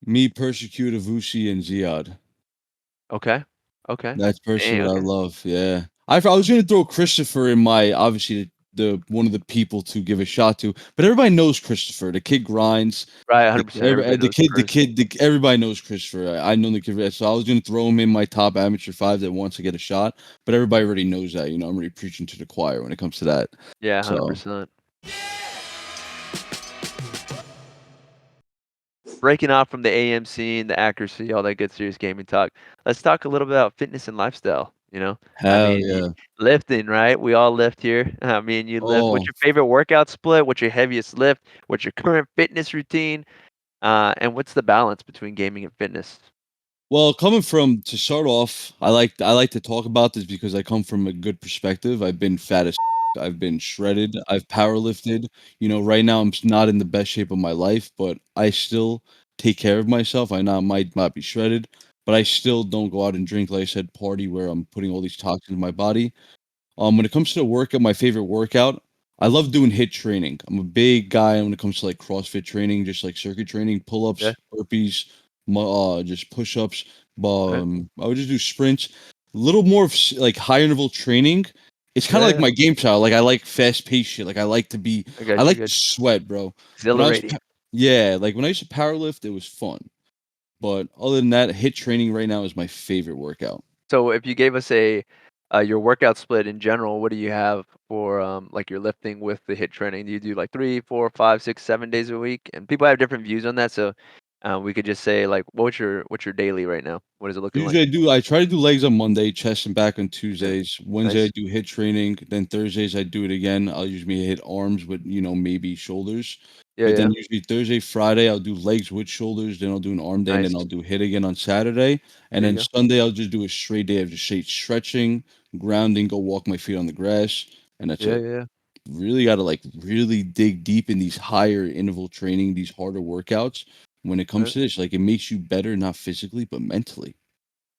Speaker 2: me, Persecute, Avushi, and Ziad.
Speaker 4: Okay.
Speaker 2: That's personally
Speaker 4: Dang,
Speaker 2: what I
Speaker 4: okay.
Speaker 2: love. Yeah, I was gonna throw Christopher in my obviously the one of the people to give a shot to, but everybody knows Christopher. The kid grinds.
Speaker 4: Right, 100%. Everybody knows
Speaker 2: Everybody knows Christopher. I know the kid, so I was gonna throw him in my top amateur 5 that wants to get a shot, but everybody already knows that. I'm already preaching to the choir when it comes to that.
Speaker 4: Yeah,
Speaker 2: So
Speaker 4: 100%. Breaking off from the AM scene, the accuracy, all that good serious gaming talk. Let's talk a little bit about fitness and lifestyle. I
Speaker 2: hell
Speaker 4: mean,
Speaker 2: yeah.
Speaker 4: lifting, right? We all lift here. Me and you lift. What's
Speaker 2: Oh,
Speaker 4: your favorite workout split? What's your heaviest lift? What's your current fitness routine? And what's the balance between gaming and fitness?
Speaker 2: well, coming from to start off, I like to talk about this because I come from a good perspective. I've been fat as I've been shredded. I've power lifted. Right now not in the best shape of my life, but I still take care of myself. Might not be shredded, but I still don't go out and drink, like I said, party where I'm putting all these toxins in my body. When it comes to the workout, my favorite workout, I love doing hit training. I'm a big guy when it comes to like CrossFit training, just like circuit training,
Speaker 4: Yeah.
Speaker 2: pull-ups, burpees, just push-ups.
Speaker 4: Okay.
Speaker 2: I would just do sprints. A little more of like high interval training. It's kind of like
Speaker 4: Yeah.
Speaker 2: my game style. Like I like fast-paced shit. Like
Speaker 4: I
Speaker 2: I
Speaker 4: got you.
Speaker 2: like to sweat, bro. When I was,
Speaker 4: Exhilarating.
Speaker 2: yeah, like when I used to powerlift, it was fun. But other than that, hit training right now is my favorite workout.
Speaker 4: So if you gave us your workout split in general, what do you have for like your lifting with the hit training? Do you do like 3, 4, 5, 6, 7 days a week? And people have different views on that. So We could just say like, what's your daily right now? What is it looking like?
Speaker 2: Usually I try to do legs on Monday, chest and back on
Speaker 4: Yeah,
Speaker 2: Tuesdays. Wednesday I
Speaker 4: nice.
Speaker 2: do hit training. Then Thursdays I do it again. I'll usually hit arms with, maybe shoulders.
Speaker 4: Yeah,
Speaker 2: But
Speaker 4: yeah,
Speaker 2: then usually Thursday, Friday I'll do legs with shoulders. Then I'll do an arm day, and
Speaker 4: nice.
Speaker 2: then I'll do hit again on Saturday. And
Speaker 4: There you
Speaker 2: then
Speaker 4: go.
Speaker 2: Sunday I'll just do a straight day of just straight stretching, grounding, go walk my feet on the grass, and that's
Speaker 4: Yeah,
Speaker 2: it.
Speaker 4: yeah, yeah.
Speaker 2: Really got to like really dig deep in these higher interval training, these harder workouts. When it comes
Speaker 4: Right.
Speaker 2: to this, like it makes you better, not physically, but mentally.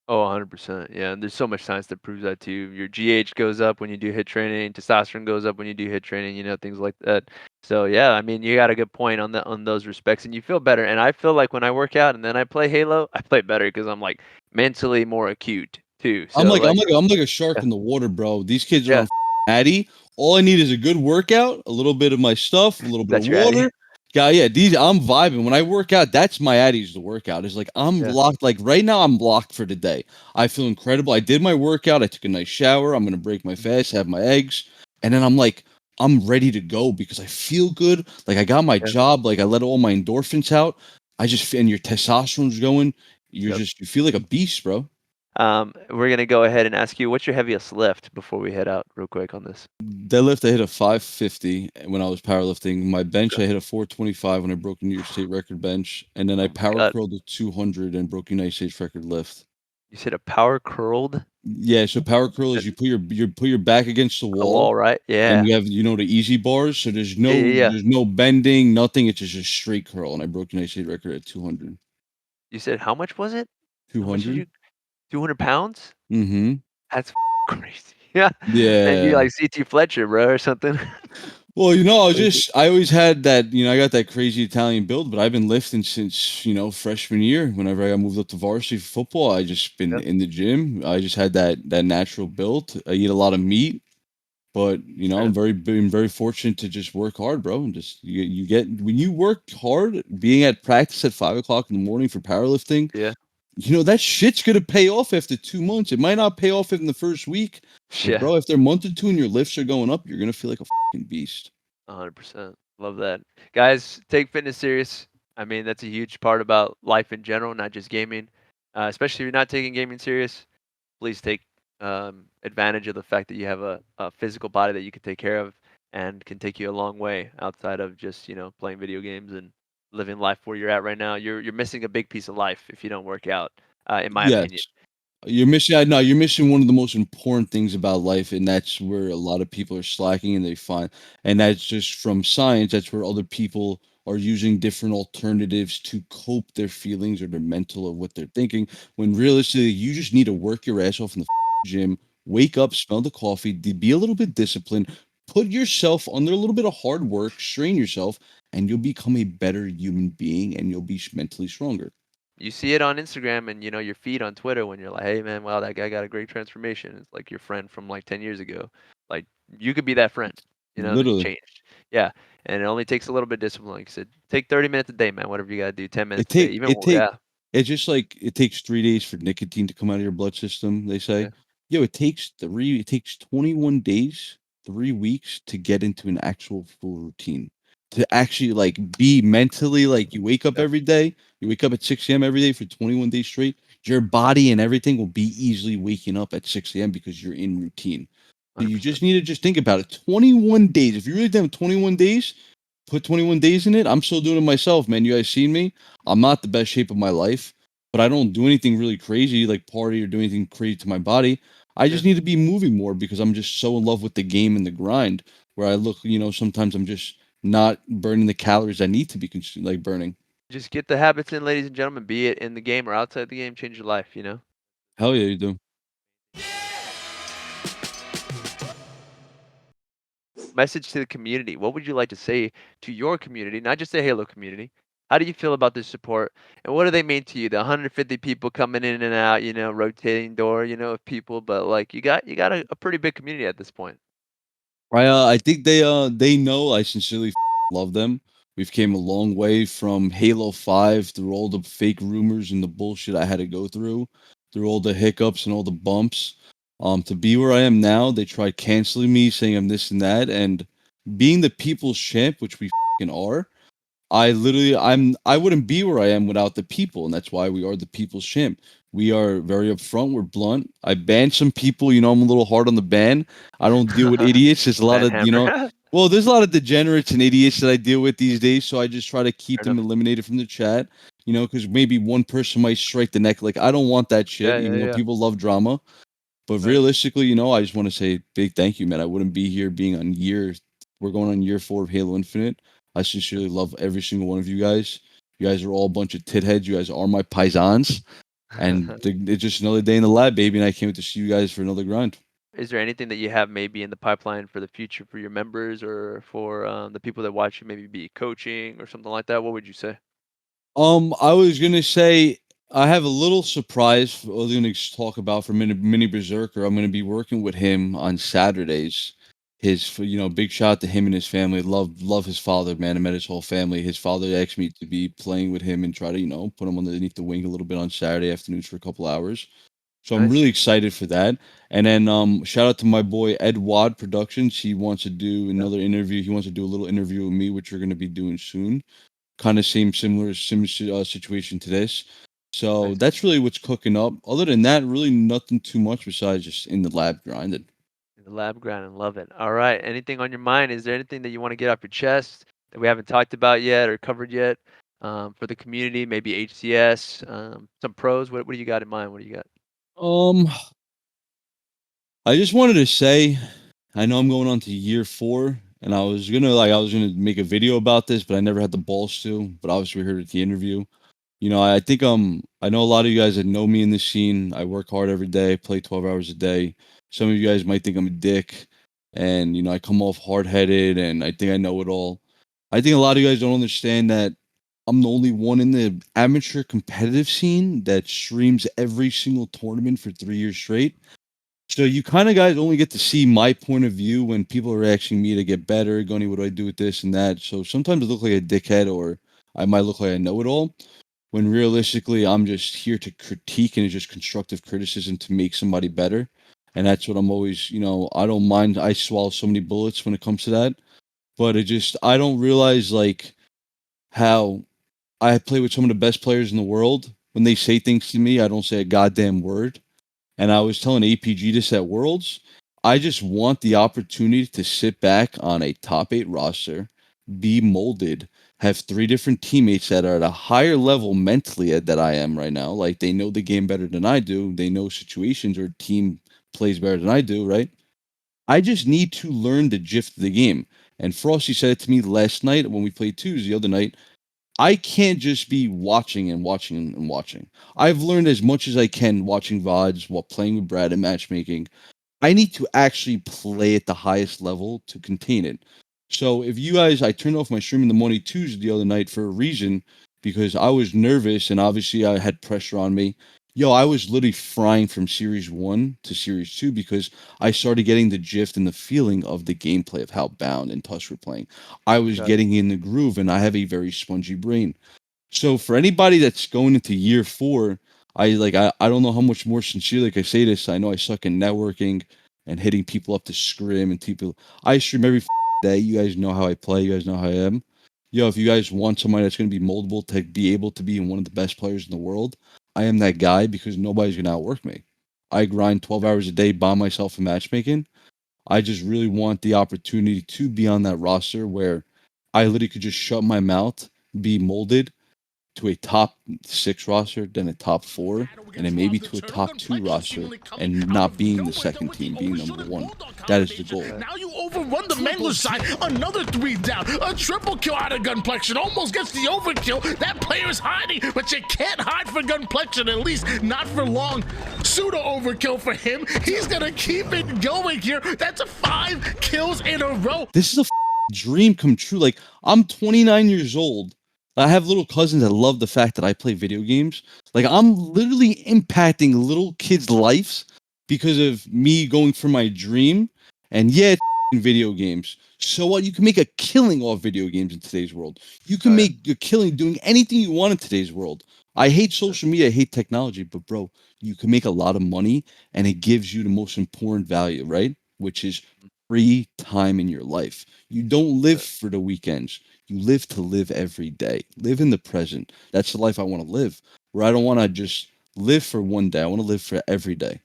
Speaker 4: Oh, 100%. Yeah, and there's so much science that proves that too. Your GH goes up when you do hit training, testosterone goes up when you do hit training, things like that. So yeah, I mean, you got a good point on those respects, and you feel better. And I feel like when I work out and then I play Halo, I play better because I'm like mentally more acute too.
Speaker 2: I'm
Speaker 4: So
Speaker 2: like I'm
Speaker 4: like,
Speaker 2: like I'm like a shark
Speaker 4: yeah,
Speaker 2: in the water, bro. These kids are
Speaker 4: yeah,
Speaker 2: on Addy. All I need is a good workout, a little bit of my stuff, a little bit of
Speaker 4: that's your Addy.
Speaker 2: water. Yeah, these I'm vibing. When I work out, that's my Addies to work out. It's like I'm
Speaker 4: Yeah,
Speaker 2: locked. Like right now, I'm locked for the day. I feel incredible. I did my workout. I took a nice shower. I'm gonna break my
Speaker 4: mhm,
Speaker 2: fast, have my eggs, and then I'm like, I'm ready to go because I feel good. Like I got my
Speaker 4: yeah,
Speaker 2: job. Like I let all my endorphins out. And your testosterone's going.
Speaker 4: yep.
Speaker 2: You feel like a beast, bro.
Speaker 4: We're gonna go ahead and ask you what's your heaviest lift before we head out real quick on this.
Speaker 2: Deadlift, I hit a 550 when I was powerlifting. My bench,
Speaker 4: Okay.
Speaker 2: I hit a 425 when I broke a New York State record bench, and then I
Speaker 4: Oh my
Speaker 2: power
Speaker 4: God,
Speaker 2: curled a 200 and broke United States record lift.
Speaker 4: you said a power curled
Speaker 2: Yeah, so power curl is
Speaker 4: at
Speaker 2: you put your back against the
Speaker 4: the
Speaker 2: wall,
Speaker 4: wall, right?
Speaker 2: and
Speaker 4: Yeah,
Speaker 2: you have the easy bars. So
Speaker 4: yeah, yeah, yeah.
Speaker 2: there's no bending, nothing. It's just a straight curl, and I broke United States record at 200.
Speaker 4: You said how much was it? How much did
Speaker 2: 200.
Speaker 4: you 200 pounds?
Speaker 2: Mm-hmm.
Speaker 4: That's crazy. Yeah. Man, you
Speaker 2: Yeah.
Speaker 4: like CT Fletcher, bro, or something.
Speaker 2: Well,
Speaker 4: Crazy.
Speaker 2: I always had that, I got that crazy Italian build, but I've been lifting since, freshman year. Whenever I got moved up to varsity for football, I just been
Speaker 4: Yeah,
Speaker 2: in the gym. I just had that natural build. I eat a lot of meat, but
Speaker 4: straight up.
Speaker 2: been very fortunate to just work hard, bro. And just you get when you work hard, being at practice at 5 o'clock in the morning for powerlifting,
Speaker 4: Yeah.
Speaker 2: that shit's gonna pay off after 2 months. It might not pay off in the first week, but
Speaker 4: Yeah.
Speaker 2: bro, after a month or two and your lifts are going up, you're gonna feel like a fucking beast.
Speaker 4: 100%. Love that. Guys, take fitness serious. I mean, that's a huge part about life in general, not just gaming. Especially if you're not taking gaming serious, please take advantage of the fact that you have a physical body that you can take care of and can take you a long way outside of just playing video games and living life where you're at right now. You're missing a big piece of life if you don't work out, in my
Speaker 2: Yes.
Speaker 4: opinion.
Speaker 2: You're missing one of the most important things about life, and that's where a lot of people are slacking and they find, and that's just from science, that's where other people are using different alternatives to cope their feelings or their mental of what they're thinking. When realistically, you just need to work your ass off in the gym, wake up, smell the coffee, be a little bit disciplined, put yourself under a little bit of hard work, strain yourself, and you'll become a better human being and you'll be mentally stronger.
Speaker 4: You see it on Instagram and your feed on Twitter when you're like, "Hey man, wow, that guy got a great transformation." It's like your friend from like 10 years ago. Like you could be that friend, that's
Speaker 2: Literally.
Speaker 4: changed. Yeah, and it only takes a little bit of discipline. Like you said, take 30 minutes a day, man. Whatever you gotta do, 10
Speaker 2: It
Speaker 4: minutes a day.
Speaker 2: take
Speaker 4: Even
Speaker 2: it take
Speaker 4: yeah,
Speaker 2: it's just like it takes 3 days for nicotine to come out of your blood system, they
Speaker 4: yeah,
Speaker 2: say. Yo, it takes 21 days, 3 weeks to get into an actual full routine. To actually, like, be mentally like, you wake up
Speaker 4: yeah,
Speaker 2: every day, you wake up at 6 a.m. every day for 21 days straight, your body and everything will be easily waking up at 6 a.m. because you're in routine. So you
Speaker 4: 100%.
Speaker 2: just need to just think about it, 21 days. If you really done 21 days, put 21 days in it. I'm still doing it myself, man. You guys seen me? I'm not the best shape of my life, but I don't do anything really crazy, like party or do anything crazy to my body. I
Speaker 4: Yeah.
Speaker 2: just need to be moving more because I'm just so in love with the game and the grind. Where I look, sometimes I'm just not burning the calories I need to be like burning.
Speaker 4: Just get the habits in, ladies and gentlemen, be it in the game or outside the game, change your life.
Speaker 2: Hell yeah, you do.
Speaker 4: Message to the community. What would you like to say to your community, not just the Halo community? How do you feel about this support? And what do they mean to you? The 150 people coming in and out, rotating door, of people, but like you got a pretty big community at this point.
Speaker 2: I think they know I sincerely love them. We've came a long way from Halo 5 through all the fake rumors and the bullshit I had to go through all the hiccups and all the bumps. To be where I am now, they tried canceling me, saying I'm this and that, and being the people's champ, which we are. I wouldn't be where I am without the people, and that's why we are the people's champ. We are very upfront. We're blunt. I ban some people. I'm a little hard on the ban. I don't deal with idiots. There's a lot
Speaker 4: Ban
Speaker 2: of
Speaker 4: hammer.
Speaker 2: well, there's a lot of degenerates and idiots that I deal with these days. So I just try to keep
Speaker 4: Fair
Speaker 2: them
Speaker 4: enough.
Speaker 2: eliminated from the chat. Because maybe one person might strike the neck. Like I don't want that shit.
Speaker 4: Yeah, yeah,
Speaker 2: Even though
Speaker 4: yeah.
Speaker 2: people love drama, but
Speaker 4: Right.
Speaker 2: realistically, I just want to say big thank you, man. I wouldn't be here being on year. We're going on year 4 of Halo Infinite. I sincerely love every single one of you guys. You guys are all a bunch of tit heads. You guys are my paisans, and it's just another day in the lab, baby. And I can't wait to see you guys for another grind.
Speaker 4: Is there anything that you have maybe in the pipeline for the future for your members or for the people that watch you, maybe be coaching or something like that? What would you say?
Speaker 2: I was gonna say I have a little surprise. I was gonna talk about for mini Berserker. I'm gonna be working with him on Saturdays. Big shout out to him and his family. Love his father, man. I met his whole family. His father asked me to be playing with him and try to, put him underneath the wing a little bit on Saturday afternoons for a couple hours. So I'm
Speaker 4: Nice.
Speaker 2: really excited for that. And then shout out to my boy Ed Wad Productions. He wants to do another interview. He wants to do a little interview with me, which we're gonna be doing soon. Kind of similar situation to this. So
Speaker 4: Nice.
Speaker 2: that's really what's cooking up. Other than that, really nothing too much besides just in the lab grinding.
Speaker 4: The lab ground and love it. All right. Anything on your mind? Is there anything that you want to get off your chest that we haven't talked about yet or covered yet for the community? Maybe HCS, some pros. What do you got in mind? What do you got?
Speaker 2: Um, I just wanted to say, I know I'm going on to year 4, and I was gonna make a video about this, but I never had the balls to. But obviously, we heard at the interview. I think I know a lot of you guys that know me in the scene. I work hard every day, play 12 hours a day. Some of you guys might think I'm a dick, and I come off hard headed, and I think I know it all. I think a lot of you guys don't understand that I'm the only one in the amateur competitive scene that streams every single tournament for 3 years straight. So you kind of guys only get to see my point of view when people are asking me to get better. Gunny, what do I do with this and that? So sometimes I look like a dickhead, or I might look like I know it all, when realistically I'm just here to critique, and it's just constructive criticism to make somebody better. And that's what I'm always, I don't mind. I swallow so many bullets when it comes to that, but I don't realize like how I play with some of the best players in the world. When they say things to me, I don't say a goddamn word. And I was telling APG this at Worlds. I just want the opportunity to sit back on a top 8 roster, be molded, have 3 different teammates that are at a higher level mentally that I am right now. Like they know the game better than I do. They know situations or team plays better than I do, right? I just need to learn the gist of the game. And Frosty said it to me last night when we played twos the other night. I can't just be watching and watching and watching. I've learned as much as I can watching VODs while playing with Brad and matchmaking. I need to actually play at the highest level to contain it. So if you guys, I turned off my stream in the morning Tuesday the other night for a reason, because I was nervous and obviously I had pressure on me. Yo, I was literally frying from series 1 to series 2 because I started getting the gist and the feeling of the gameplay of how Bound and Tusk were playing. I was
Speaker 4: Got it.
Speaker 2: getting in the groove, and I have a very spongy brain. So for anybody that's going into year 4, I don't know how much more sincerely I say this. I know I suck in networking and hitting people up to scrim and people. I stream every day. You guys know how I play. You guys know how I am. Yo, if you guys want somebody that's going to be moldable to be able to be one of the best players in the world, I am that guy, because nobody's going to outwork me. I grind 12 hours a day by myself in matchmaking. I just really want the opportunity to be on that roster where I literally could just shut my mouth, be molded to a top 6 roster, then a top 4, and then maybe to a top 2 roster, and not being the second team, being number 1. That is the goal.
Speaker 6: Now you overrun the Mangler side. Another 3 down. A triple kill out of Gunplexion. Almost gets the overkill. That player is hiding, but you can't hide for Gunplexion, at least not for long. Pseudo overkill for him. He's gonna keep it going here. That's 5 kills in a row.
Speaker 2: This is a dream come true. Like, I'm 29 years old. I have little cousins that love the fact that I play video games. Like, I'm literally impacting little kids' lives because of me going for my dream. And yeah, it's video games. So what? You can make a killing off video games in today's world. You can make a killing doing anything you want in today's world. I hate social media, I hate technology, but bro, you can make a lot of money, and it gives you the most important value, right? Which is free time in your life. You don't live for the weekends. you live to live every day. Live in the present. That's the life I want to live, where I don't want to just live for one day. I want to live for every day.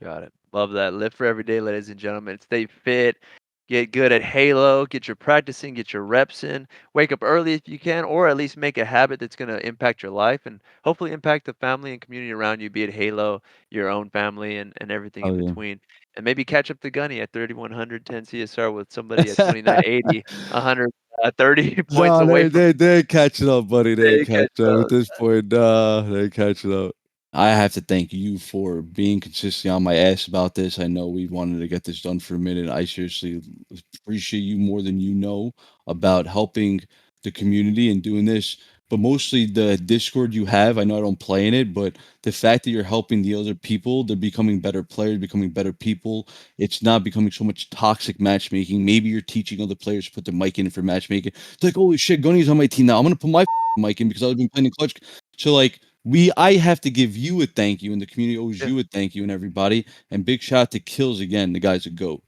Speaker 4: Got it. Love that. Live for every day, ladies and gentlemen. Stay fit. Get good at Halo. Get your practicing. Get your reps in. Wake up early if you can, or at least make a habit that's going to impact your life and hopefully impact the family and community around you, be it Halo, your own family, and everything
Speaker 2: Oh
Speaker 4: in
Speaker 2: yeah.
Speaker 4: between. And maybe catch up to Gunny at 3,110 CSR with somebody at 2980, 130 points
Speaker 2: No,
Speaker 4: away
Speaker 2: they
Speaker 4: from
Speaker 2: they they ain't catching up, buddy. They
Speaker 4: they
Speaker 2: ain't
Speaker 4: catch
Speaker 2: catching up at
Speaker 4: up.
Speaker 2: this point. Nah, they ain't catching up. I have to thank you for being consistently on my ass about this. I know we wanted to get this done for a minute. I seriously appreciate you more than you know about helping the community and doing this. But mostly the Discord you have. I know I don't play in it, but the fact that you're helping the other people, they're becoming better players, becoming better people. It's not becoming so much toxic matchmaking. Maybe you're teaching other players to put their mic in for matchmaking. It's like, holy shit, Gunny's on my team now. I'm gonna put my mic in because I've been playing in clutch. So like I have to give you a thank you, and the community owes
Speaker 4: Yeah.
Speaker 2: you a thank you, and everybody. And big shout out to Kills again. The guy's a goat.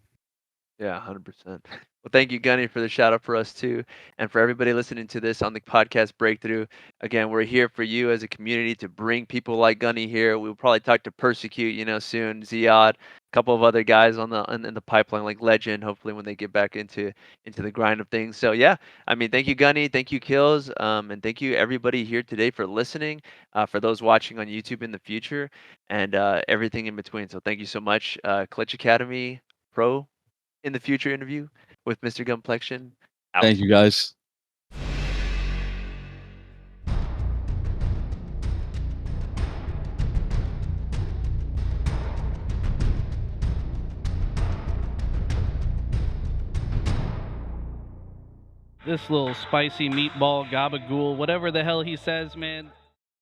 Speaker 4: Yeah, 100%. Well, thank you, Gunny, for the shout out for us too. And for everybody listening to this on the podcast Breakthrough. Again, we're here for you as a community to bring people like Gunny here. We'll probably talk to Persecute, soon, Ziad, a couple of other guys on in the pipeline like Legend, hopefully when they get back into the grind of things. So yeah, I mean, thank you, Gunny, thank you, Kills, and thank you everybody here today for listening, for those watching on YouTube in the future, and everything in between. So thank you so much, Clutch Academy Pro in the future interview with Mr. Gunplexion. Out.
Speaker 2: Thank you guys.
Speaker 1: This little spicy meatball gabagool, whatever the hell he says, man.